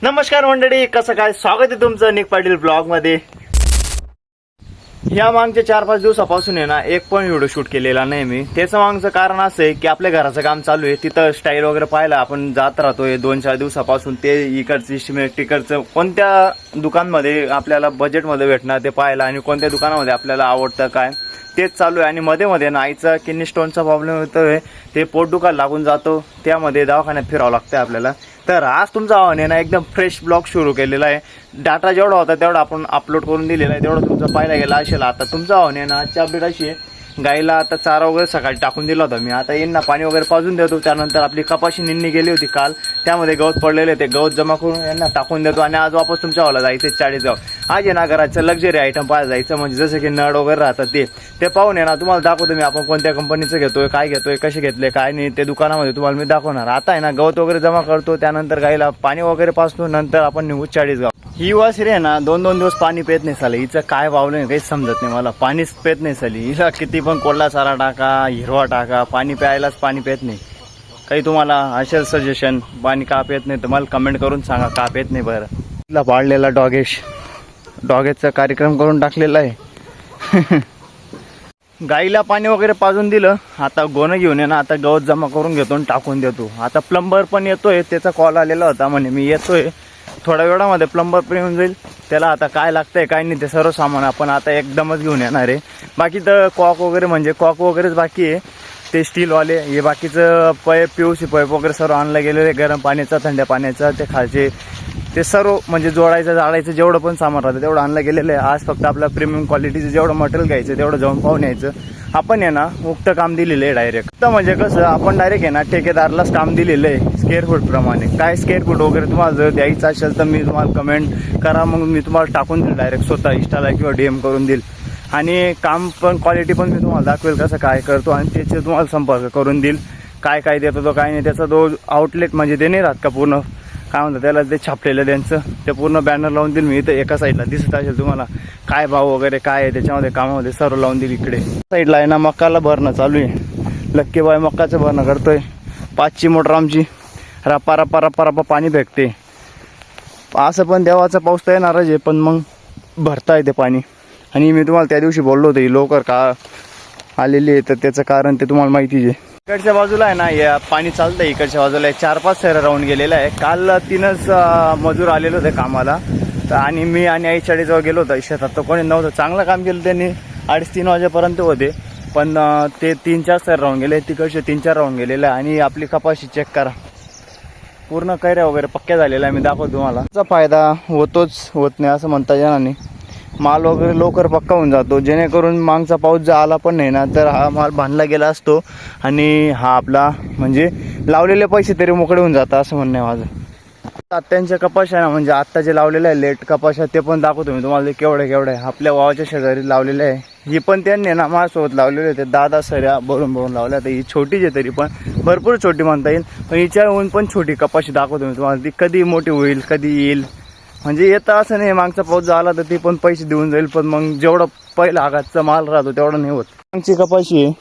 नमस्कार मंडळी, कसं काय स्वागत आहे तुमचं निक पाटील ब्लॉग मध्ये. ह्या मागच्या 4-5 दिवसापासून आहे ना एक पण व्हिडिओ शूट केलेला नाही मी. त्याचं मागचं कारण असं आहे की आपल्या घराचं काम चालू आहे, तिथं स्टाईल वगैरे पाहायला आपण जात राहतोय 2-4 दिवसापासून. ते इकडचं सिमेंट तिकडचं कोणत्या दुकानमध्ये आपल्याला बजेटमध्ये भेटणार ते पाहायला आणि कोणत्या दुकानामध्ये आपल्याला आवडतं काय तेच चालू आहे. आणि मध्ये मध्ये ना आईचा किडनी स्टोनचा प्रॉब्लेम होतोय, ते पोट दुखायला लागून जातो, त्यामध्ये दवाखान्यात फिरावं लागतं आपल्याला. तर आज तुमचा आव्हान ना एकदम फ्रेश ब्लॉग सुरू केलेला आहे. डाटा जेवढा होता तेवढा आपण अपलोड करून दिलेला आहे, तेवढं तुमचं पाहायला गेला असेल. आता तुमचा आव्हान ना आजची अपडेट अशी आहे, गाईला आता चारा वगैरे सकाळी टाकून दिला होता मी. आता यांना पाणी वगैरे पाजून देतो. त्यानंतर आपली कपाशी निन्नी गेली होती काल, त्यामध्ये गवत पडलेले ते गवत जमा करून यांना टाकून देतो. आणि आज वापस तुमच्या हॉला जायचं 40 गाव. आज आहे ना घराचं लक्झरी आयटम पाहायला जायचं, म्हणजे जसं की नळ वगैरे राहतात ते पाहून आहे ना तुम्हाला दाखवतो मी. आपण कोणत्या कंपनीचं घेतोय, काय घेतोय, कसे घेतले काय नाही, ते दुकानामध्ये तुम्हाला मी दाखवणार. आता आहे ना गवत वगैरे जमा करतो, त्यानंतर गाईला पाणी वगैरे पाजतो, नंतर आपण निघू 40 गाव. ही वासरी आहे ना 2-2 दिवस पाणी पेत नाही साली. हिचं काय प्रॉब्लेम काहीच समजत नाही मला. पाणीच पेत नाही साली. हिला किती पण कोल्हा चारा टाका, हिरवा टाका, पाणी प्यायलाच पाणी पेत नाही. काही तुम्हाला असेल सजेशन पाणी का पेत नाही तर मला कमेंट करून सांगा का पेत नाही. बरं, तिला पाळलेला डॉगेशचा कार्यक्रम करून टाकलेला आहे. गाईला पाणी वगैरे पाजून दिलं. आता गोणं घेऊन ये ना, आता गवत जमा करून घेतो आणि टाकून देतो. आता प्लंबर पण येतोय, त्याचा कॉल आलेला होता, म्हणे मी येतोय थोड्या वेळामध्ये. प्लंबर पण येऊन जाईल. त्याला आता काय लागतंय काय नाही ते सर्व सामान आपण आता एकदमच घेऊन येणार आहे. बाकी तर कॉक वगैरे म्हणजे कॉक वगैरेच बाकी आहे, ते स्टीलवाले. हे बाकीचं पाईप PVC पाईप वगैरे सर्व आणलं गेलेलं आहे, गरम पाण्याचा, थंड पाण्याचा, ते खालचे ते सर्व म्हणजे जोडायचं जाळायचं जेवढं पण सामान राहतं तेवढं आणलं गेलेलं आहे. आज फक्त आपल्या प्रीमियम क्वालिटीचं जेवढं मटेरियल घ्यायचं तेवढं जाऊन पाहून यायचं. आपण आहे ना मुक्त काम दिलेलं आहे डायरेक्ट. तर म्हणजे कसं आपण डायरेक्ट आहे ना ठेकेदारलाच काम दिलेलं आहे स्क्वेअर फूट प्रमाणे. काय स्क्वेअर फूट वगैरे तुम्हाला जर द्यायचं असेल तर मी तुम्हाला कमेंट करा, मग मी तुम्हाला टाकून देईल डायरेक्ट स्वतः इंस्टाला किंवा DM करून देईल. आणि काम पण क्वालिटी पण मी तुम्हाला दाखवेल कसं काय करतो, आणि त्याचे तुम्हाला संपर्क करून देईल. काय काय देतो तो काय नाही, त्याचा तो आउटलेट म्हणजे ते नाही राहत का पूर्ण काय म्हणतात त्याला, ते छापलेलं त्यांचं ते पूर्ण बॅनर लावून देईल मी. इथं एका साईडला दिसत असेल तुम्हाला काय भाव वगैरे काय आहे त्याच्यामध्ये कामामध्ये सर्व लावून देईल. इकडे साईडला आहे ना मक्काला भरणं चालू आहे. लक्की बाय मक्काचं भरणं करतोय. 5ची मोटर आमची रप्पा रप्पा रप्पा रप्पा पाणी फेकते. असं पण देवाचा पाऊस तर येणारच आहे, पण मग भरता येते पाणी. आणि मी तुम्हाला त्या दिवशी बोललो होतो ही लवकर का आलेली आहे, तर त्याचं कारण ते तुम्हाला माहितीच आहे. इकडच्या बाजूला आहे ना या पाणी चालतं, इकडच्या बाजूला 4-5 सैरा राहून गेलेला आहे. काल 3च मजूर आलेले होते कामाला, आणि मी आणि आई 40 गाव गेलो होतो शेतात. तर कोणी नव्हतं. चांगलं काम केलं त्यांनी, 2:30-3 वाजेपर्यंत होते, पण ते 3-4 सैर राहून गेले, तिकडचे 3-4 राहून गेलेले. आणि आपली कपाशी चेक करा, पूर्ण कैऱ्या वगैरे पक्क्या झालेल्या आहे. मी दाखवतो तुम्हाला. त्याचा फायदा होतोच, होत नाही असं म्हणता येणार नाही. माल वगैरे लवकर पक्का होऊन जातो, जेणेकरून मागचा पाऊस जर आला पण नाही ना तर हा माल बांधला गेला असतो, आणि हा आपला म्हणजे लावलेले पैसे तरी मोकळे होऊन जातात असं म्हणणं आहे माझं. आत्यांच्या कपाशा ना म्हणजे आत्ता जे लावलेलं आहे लेट कपाशा, ते पण दाखवतो मी तुम्हाला. केवढे आपल्या वावाच्या शेजारी लावलेले आहे. ही पण त्यांनी ना माझ्यासोबत लावलेले होते, 10 सऱ्या भरून लावल्या. तर ही छोटीच आहे तरी पण भरपूर छोटी म्हणता येईल, पण हिच्याहून पण छोटी कपाशी दाखवतो मी तुम्हाला. ती कधी मोठी होईल कधी येईल म्हणजे येतं असं नाही. मागचा पाऊस झाला तर ती पण पैसे देऊन जाईल, पण मग जेवढं पहिला आघातचा माल राहतो तेवढं नाही होत. मागची कपाशी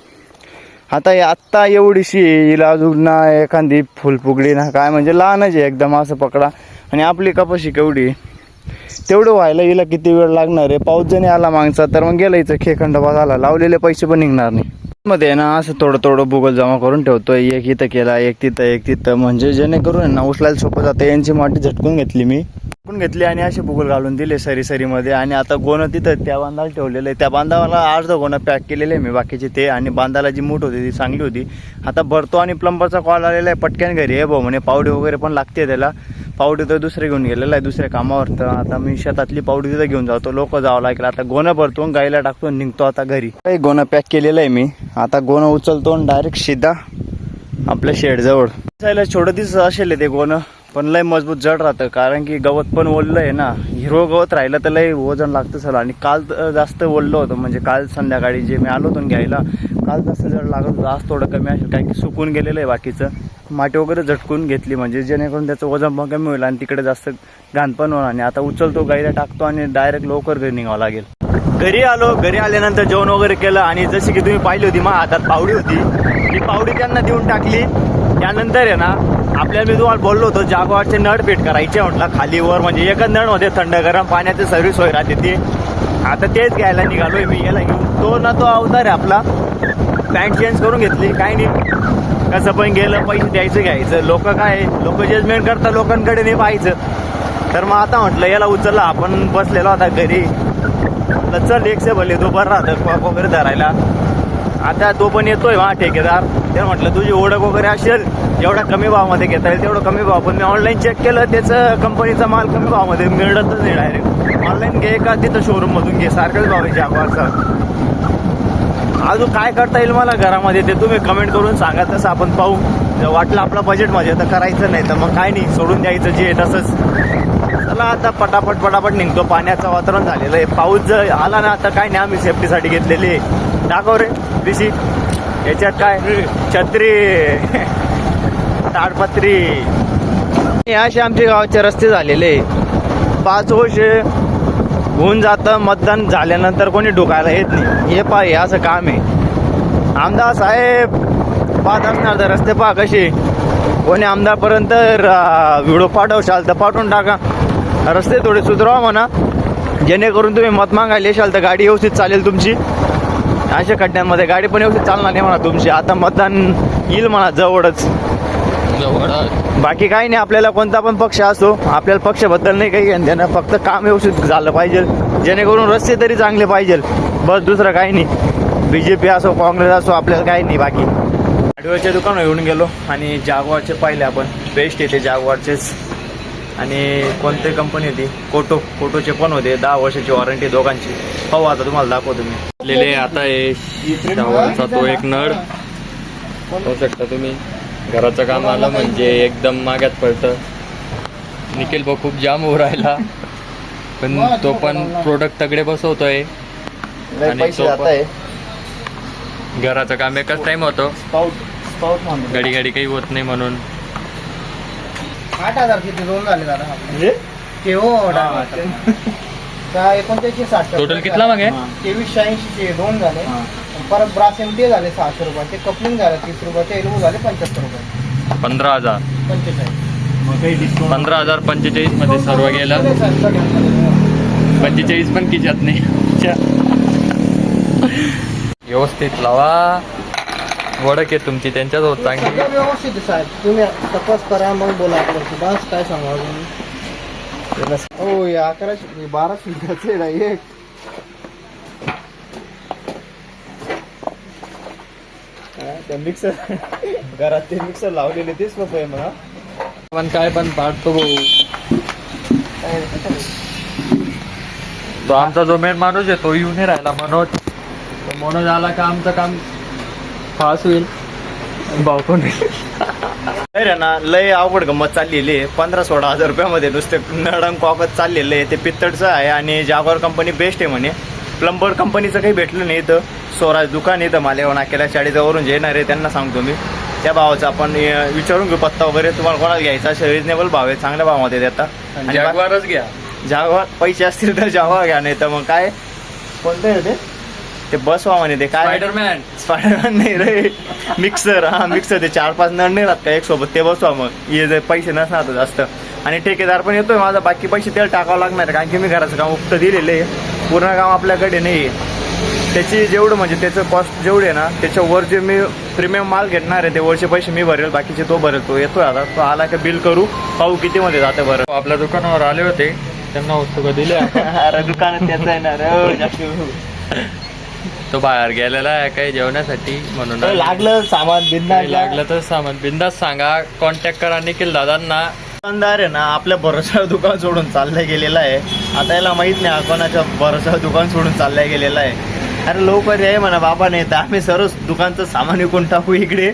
आत्ता एवढीशी हिला अजून ना एखादी फुलफुगडी ना काय म्हणजे लहानच आहे एकदम असं पकडा. आणि आपली कपाशी केवढी तेवढं व्हायला हिला किती वेळ लागणार आहे. पाऊस जरी आला मागचा तर मग गेला हिचं खेखंडोबा झाला, लावलेले पैसे पण निघणार नाही. मध्ये ना असं थोडं भूगोल जमा करून ठेवतोय. एक इथं केला, एक तिथं म्हणजे जेणेकरून ना उचलायला सोपं जातं. यांची माती झटकून घेतली आणि असे भूगोल घालून दिले सरीमध्ये. आणि आता गोणं तिथं त्या बांधाला ठेवलेलं आहे. त्या बांधाला 8-10 गोणं पॅक केलेले आहे मी बाकीचे ते. आणि बांधाला जी मूठ होती ती चांगली होती. आता भरतो. आणि प्लंबरचा कॉल आलेला आहे पटक्यान घरी आहे भाऊ म्हणे, पावडी वगैरे पण लागते त्याला. पावडी तर दुसरे घेऊन गेलेला आहे दुसऱ्या कामावर. तर आता मी शेतातली पावडी तिथं घेऊन जातो, लोक जावं लागेल. आता गोणं भरतो, गाईला टाकतो, निघतो आता घरी. काही गोणं पॅक केलेलं आहे मी. आता गोणं उचलतो आणि डायरेक्ट सीधा आपल्या शेडजवळ जायला. छोटं दिसत असेल ते गोणं, पण लय मजबूत जड राहतं, कारण की गवत पण ओललं आहे ना. हिरवं गवत राहिलं तर लय वजन लागतं सर. आणि काल जास्त ओललं होतं, म्हणजे काल संध्याकाळी जे मी आलो होतो घ्यायला, काल जास्त जड लागत होतं. आज थोडं कमी असेल, कारण की सुकून गेलेलं आहे बाकीचं. माती वगैरे झटकून घेतली म्हणजे जेणेकरून त्याचं वजन पण कमी होईल आणि तिकडे जास्त घाण पण होणार नाही. आता उचलतो, गाईला टाकतो आणि डायरेक्ट लवकर घरी निघावं लागेल. घरी आल्यानंतर जेवण वगैरे केलं. आणि जशी की तुम्ही पाहिली होती माझ्या हातात पावडी होती, ती पावडी त्यांना देऊन टाकली. त्यानंतर आहे ना आपल्याला मी तुम्हाला बोललो होतो जागवारचे नळ फिट करायचे म्हटलं खाली वर, म्हणजे एकच नळमध्ये थंड गरम पाण्याची सर्व्हिस होई राहते ती. आता तेच घ्यायला निघालोय मी याला घेऊन. तो अवतार आहे आपला, पॅन्ट चेंज करून घेतली, काय नाही कसं पण गेलं पैसे द्यायचं घ्यायचं. लोक जजमेंट करतात, लोकांकडे नाही पाहायचं. तर मग आता म्हटलं याला उचलला, आपण बसलेलो आता घरी, चल एकशे भले तो बरं राहतं कॉक वगैरे धरायला. आता तो पण येतोय हा ठेकेदार. ते म्हटलं तुझी ओळख वगैरे असेल, जेवढा कमी भावामध्ये घेता येईल तेवढं कमी भाव. पण मी ऑनलाईन चेक केलं, त्याचं कंपनीचा माल कमी भावामध्ये मिळतच नाही. डायरेक्ट ऑनलाईन घे का तिथं शोरूममधून घे, सारखंच भाव आहे जागवारचा. अजून काय करता येईल मला घरामध्ये ते तुम्ही कमेंट करून सांगा, तसं आपण पाहू. जर वाटलं आपलं बजेटमध्ये तर करायचं, नाही तर मग काय नाही, सोडून द्यायचं जे तसंच. चला आता पटापट निघतो. पाण्याचं वातावरण झालेलं आहे, पाऊस जर आला ना आता काय नाही, आम्ही सेफ्टीसाठी घेतलेली. दाखव रे दिशी, याच्यात काय छत्री ताडपत्री. असे आमचे गावाचे रस्ते झालेले. 5 वर्ष होऊन जातं, मतदान झाल्यानंतर कोणी ढुकायला येत नाही. हे पाय असं काम आहे. आमदार साहेब पाहत असणार तर रस्ते पहा कसे. कोणी आमदारपर्यंत व्हिडिओ पाठवशाल तर पाठवून टाका. रस्ते थोडे सुधारवा म्हणा, जेणेकरून तुम्ही मत मागायला येशाल तर गाडी व्यवस्थित चालेल तुमची. अशा खड्ड्यांमध्ये गाडी पण व्यवस्थित चालणार नाही म्हणा तुमची. आता मतदान येईल म्हणा जवळच. बाकी काही नाही, आपल्याला कोणता पण पक्ष असो, आपल्याला पक्षाबद्दल नाही काही घेणं देणं, फक्त काम व्यवस्थित झालं पाहिजे, जेणेकरून रस्ते तरी चांगले पाहिजे, बस दुसरं काही नाही. BJP असो काँग्रेस असो, आपल्याला काही नाही. बाकी हार्डवेअरच्या दुकानावर येऊन गेलो आणि जागवारचे पाहिले आपण, बेस्ट येते जागवारचेच. आणि कोणती कंपनी होती, कोटोचे पण होते, 10 वर्षाची वॉरंटी दोघांची. हो आता तुम्हाला दाखवतो मी लिहिले. आता हे जागवारचा तो एक नळ होऊ शकता तुम्ही. घराचं काम आलं म्हणजे एकदम माग्यात पडतं. निखिल भाऊ खूप जाम होऊ राहिला, पण तो पण प्रोडक्ट तगडे बसवतोय. आणि तो घराचं काम एकच टाइम होतो, घडी काही होत नाही म्हणून. 8,000 किती दोन झाले दादा म्हणजे ते हो 2960 टोटल कितला मागे? 2386 दोन झाले. परत ब्रासेन ते झाले 600 रुपये. ते कपलिंग झालं 30 रुपये. ते एल्बो झाले 75 रुपये. 15,000 45. 15,000 45 मध्ये सर्व गेलं. 45 पण किच्यात नाही. व्यवस्थित लावा, ओळख आहे तुमची त्यांच्याजवळ चांगली. सगळं व्यवस्थित आहे साहेब, तुम्ही तपास करा मग बोला आपल्याशी. बस काय सांगा हो. या 1100 1200 डायरेक्ट. त्या मिक्सर घरात ते मिक्सर लावलेले तेच नको आहे म्हणा. पण काय पण पाडतो भाऊ. तो आमचा जो मेन माणूस आहे तो येऊन नाही राहिला. मनोज आला का आमचं काम फास्ट होईल. भाऊ पण ना लय अवघड गंमत चाललेली आहे. 15-16 हजार रुपयामध्ये नुसते नडंग कॉकत चाललेलं आहे. ते पित्तडचं आहे आणि जागवार कंपनी बेस्ट आहे म्हणे. प्लंबर कंपनीचं काही भेटलं नाही इथं. स्वराज दुकान इथं मालेगाव नाक्याला चाळीसगावरून जे येणार आहे त्यांना सांगतो मी. त्या भावाचं आपण विचारून घेऊ पत्ता वगैरे. तुम्हाला कोणाला घ्यायचा असेल रिजनेबल भाव आहे, चांगल्या भावामध्ये देतात. आणि जागवारच घ्या. जागवार पैसे असतील तर जागवार घ्या, नाही तर मग काय कोणतं आहे ते बसवा म्हणे. ते काय स्पायडरमॅन नाही रे, मिक्सर. हा मिक्सर. ते 4-5 नळ नाही राहत का एक सोबत, ते बसवा. मग हे जे पैसे नसणार जास्त. आणि ठेकेदार पण येतोय माझा. बाकी पैसे त्याला टाकावं लागणार, कारण की मी घराचं काम उक्त दिलेलं आहे. पूर्ण काम आपल्याकडे नाही आहे. त्याची जेवढं म्हणजे त्याचं कॉस्ट जेवढे आहे ना, त्याच्यावर जे मी प्रीमियम माल घेणार आहे ते वरचे पैसे मी भरेल, बाकीचे तो भरेल. तो येतोय आता. तो आला की बिल करू, पाहू किती मध्ये जातं. बरं आपल्या दुकानावर आले होते, त्यांना वस्तू दिले. अरे दुकानात त्याचं येणार. तो बाहेर गेलेला आहे काही जेवण्यासाठी, म्हणून लागलं सामान बिंदास लागलं तर सामान बिंदास सांगा. कॉन्टॅक्ट करा निखिल दादांना. दुकानदार आहे ना आपल्या भरोशावर दुकान सोडून चालल्या गेलेला आहे. आता याला माहित नाही कोणाच्या भरोशावर दुकान सोडून चालल्या गेलेला आहे. अरे लवकर आहे म्हणा बाबा, नाही तर आम्ही सर्व दुकानचं सामान विकून टाकू इकडे.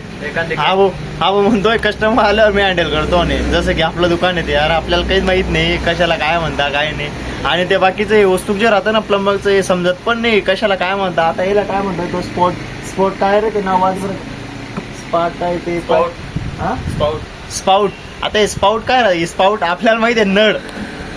हा भाऊ म्हणतोय कस्टमर आल्यावर मी हँडल करतो. नाही जसं की आपलं दुकान आहे ते, यार आपल्याला काहीच माहित नाही कशाला काय म्हणता काय नाही. आणि ते बाकीचं हे वस्तू जे राहतं ना प्लंबरचं, हे समजत पण नाही कशाला काय म्हणता. आता याला काय म्हणतोय तो स्पोर्ट काय रे ते नाव स्पार्ट काय ते स्पाउट. आता हे स्पाउट काय राहते, स्पाउट आपल्याला माहिती आहे नळ,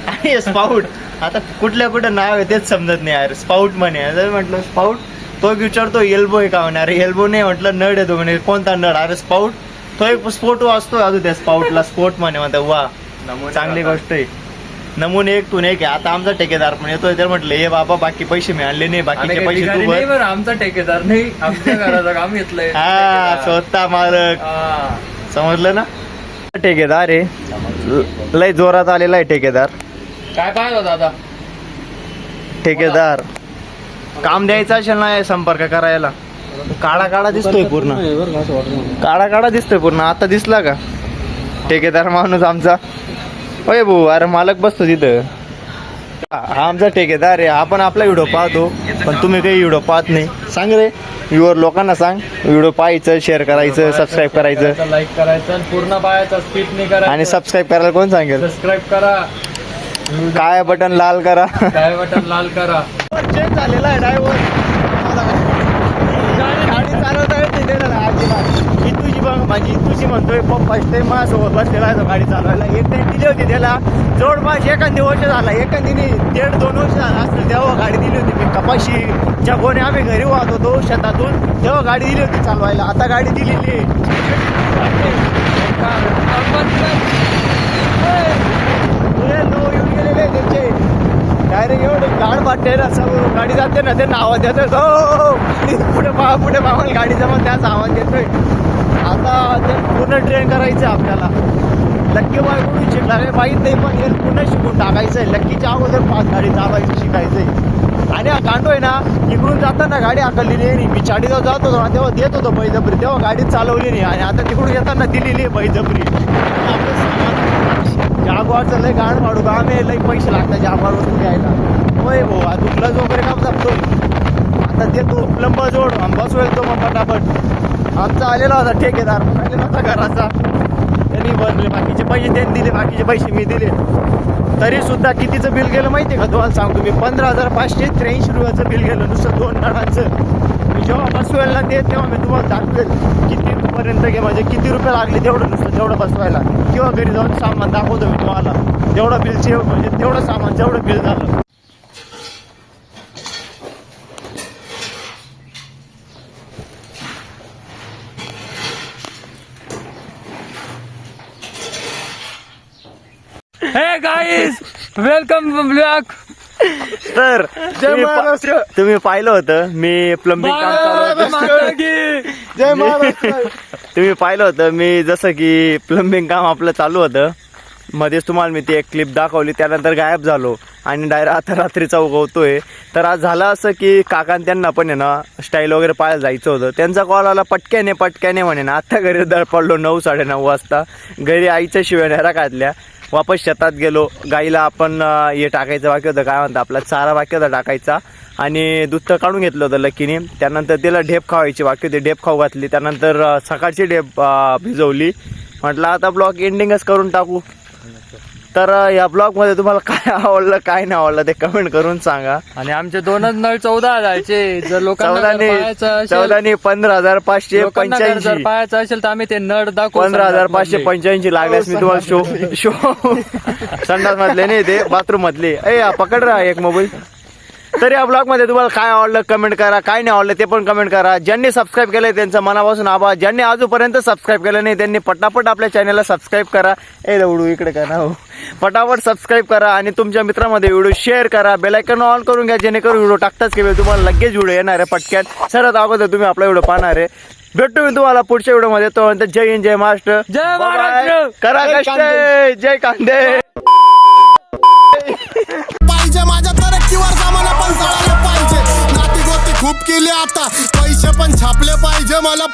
आणि हे स्पाउट आता कुठे नाव आहे तेच समजत नाही यार. स्पाउट म्हणे. जर म्हटलं स्पाउट, तो विचारतो एल्बो आहे का म्हणे. अरे एल्बो नाही म्हटलं, नळ येतो म्हणे. कोणता नळ? अरे स्पाउट. तो एक स्पोर्ट असतो अजून त्या स्पाउटला स्पोर्ट म्हणे म्हणतात वा चांगली गोष्ट आहे. नमुने एक तू नाही की आता आमचा ठेकेदार पण येतोय तर म्हटलं हे बाबा बाकी पैसे मिळाले नाही बाकीचे पैसे तू भर. बरं आमचा ठेकेदार नाही आमच्या घराचं काम घेतलंय. हा स्वतः मालक समजलं ना. ठेकेदार आहे लय जोरात आलेला आहे ठेकेदार. काय पाहिलं दादा ठेकेदार काम द्यायचं असेल ना संपर्क करायला. काळा काळा दिसतोय पूर्ण काळा काळा दिसतोय पूर्ण. आता दिसला का ठेकेदार माणूस आमचा. होय भाऊ अरे मालक बसतो तिथं. हा आमचा ठेकेदार आहे. आपण आपला व्हिडिओ पाहतो पण तुम्ही काही व्हिडिओ पाहत नाही. सांग रे व्ह्युअर लोकांना सांग व्हिडिओ पाहायचं शेअर करायचं सबस्क्राईब करायचं लाईक करायचं पूर्ण पाहायचं स्किप नाही करायचं आणि सबस्क्राईब करायला कोण सांगेल. सबस्क्राईब करा काय बटन लाल करा. काय बटन लाल करा. चेंज झालेला आहे ड्रायव्हर. गाडी चालवता येत नाही त्याला अजिबात. इतूची बघ माझी इतूची म्हणतोय फर्स्ट टाइम माझ्यासोबत बसलेला आहे तो गाडी चालवायला. एक टाइम दिली होती त्याला जवळपास एखादी वर्ष झाला एखादीने 1.5-2 वर्ष झाला असतं तेव्हा गाडी दिली होती मी कपाशी गोणे आम्ही घरी वाहत होतो शेतातून तेव्हा गाडी दिली होती चालवायला. आता गाडी दिलेली येऊन गेलेले त्यांचे डायरेक्ट एवढे गाड वाटते ना समोर गाडी जाते ना त्यांना आवाज येतोय पुढे पाहा गाडीचा मग त्याचा आवाज येतोय. आता ते पूर्ण ट्रेन करायचं आपल्याला. लक्की बायकडून शिकला माहीत नाही पण हे पूर्ण शिकून टाकायचं आहे. लक्कीच्या अगोदर 5 गाडी चालवायची शिकायचंय. आणि हा कांडो आहे ना इकडून जाताना गाडी आकललेली आहे. मी चाळीसगाव जात होतो ना तेव्हा देत होतो बैजबरी तेव्हा गाडी चालवली नाही आणि आता तिकडून येताना दिलेली आहे बैजबरी. जागवारचं लय गाड पाडू का आम्ही लय पैसे लागतात जागवार वस्तू घ्यायला. होय भाऊ आता प्लस वगैरे काम जातोय. आता देतो प्लंब जोड बसू येतो मग पटापट. आमचा आलेला होता ठेकेदार आलेला होता घराचा त्यांनी बनले बाकीचे पैसे त्यांनी दिले बाकीचे पैसे मी दिले. तरी सुद्धा कितीचं बिल गेलं माहिती आहे का तुम्हाला सांगतो मी 15,583 रुपयाचं बिल गेलं नुसतं 2 नळांचं. मी जेव्हा बसवायला ते तेव्हा मी तुम्हाला दाखवेल कितीपर्यंत घे म्हणजे किती रुपये लागले तेवढं नुसतं तेवढं बसवायला किंवा घरी जाऊन सामान दाखवतो मी तुम्हाला. तेवढं बिलचे म्हणजे तेवढं सामान जेवढं बिल झालं. हे गाईज वेलकम ब्लॉग. तर तुम्ही पाहिलं होतं मी प्लंबिंग काम चालू जय महाराष्ट्र. तुम्ही पाहिलं होतं मी जसं की प्लंबिंग काम आपलं चालू होतं मध्येच तुम्हाला मी ती एक क्लिप दाखवली त्यानंतर गायब झालो आणि डायरेक्ट आता रात्रीचा उगवतोय. तर आज झालं असं की काकान त्यांना पण आहे ना स्टाईल वगैरे पाहायला जायचं होतं. त्यांचा कॉल आला पटक्याने म्हणे ना आता घरी दळ पडलो 9-9:30 वाजता. घरी आईच्या शिव्या घातल्या. वापस शेतात गेलो. गाईला आपण हे टाकायचं बाकी होतं काय म्हणतं आपला चारा बाकी होता टाकायचा आणि दूध तर काढून घेतलं होतं लकीने. त्यानंतर तिला ढेप खावायची बाकी होती ढेप खाऊ घातली. त्यानंतर सकाळची ढेप भिजवली. म्हटलं आता ब्लॉग एंडिंगच करून टाकू. तर या ब्लॉगमध्ये तुम्हाला काय आवडलं काय नाही आवडलं ते कमेंट करून सांगा. आणि आमचे 2च नळ 14 जायचे. जर लोकांना 14ने 15,585 पाहायचं असेल तर आम्ही ते नळ दाखवू. 15,585 लागल्यास मी तुम्हाला शो संडास मधले नाही ते बाथरूम मधले. पकड राहा एक मोबाईल. तर या ब्लॉग मध्ये तुम्हाला काय आवडलं कमेंट करा. काय नाही आवडलं ते पण कमेंट करा. ज्यांनी सबस्क्राईब केलंय त्यांचा मनापासून आभार. ज्यांनी आजूपर्यंत सबस्क्राईब केलं नाही त्यांनी पटापट आपल्या चॅनलला सबस्क्राईब करा. दौडू इकडे करा हो पटापट सबस्क्राईब करा आणि तुमच्या मित्रांमध्ये व्हिडिओ शेअर करा. बेल आयकॉन ऑन करून घ्या जेणेकरून व्हिडिओ टाकताच की तुम्हाला लगेच व्हिडिओ येणार आहे पटक्यात. सर्वात अगोदर तुम्ही आपला व्हिडिओ पाहणार आहे. भेटतो मी तुम्हाला पुढच्या व्हिडिओ मध्ये. जय हिंद जय महाराष्ट्र. जय महाराष्ट्र. करा कष्ट जय कांदे. पाहिजे माझ्या तरक्कीवर सामान पण चढायला पाहिजे. नाती गोती खूप केली आता पैसे पण छापले पाहिजे मला.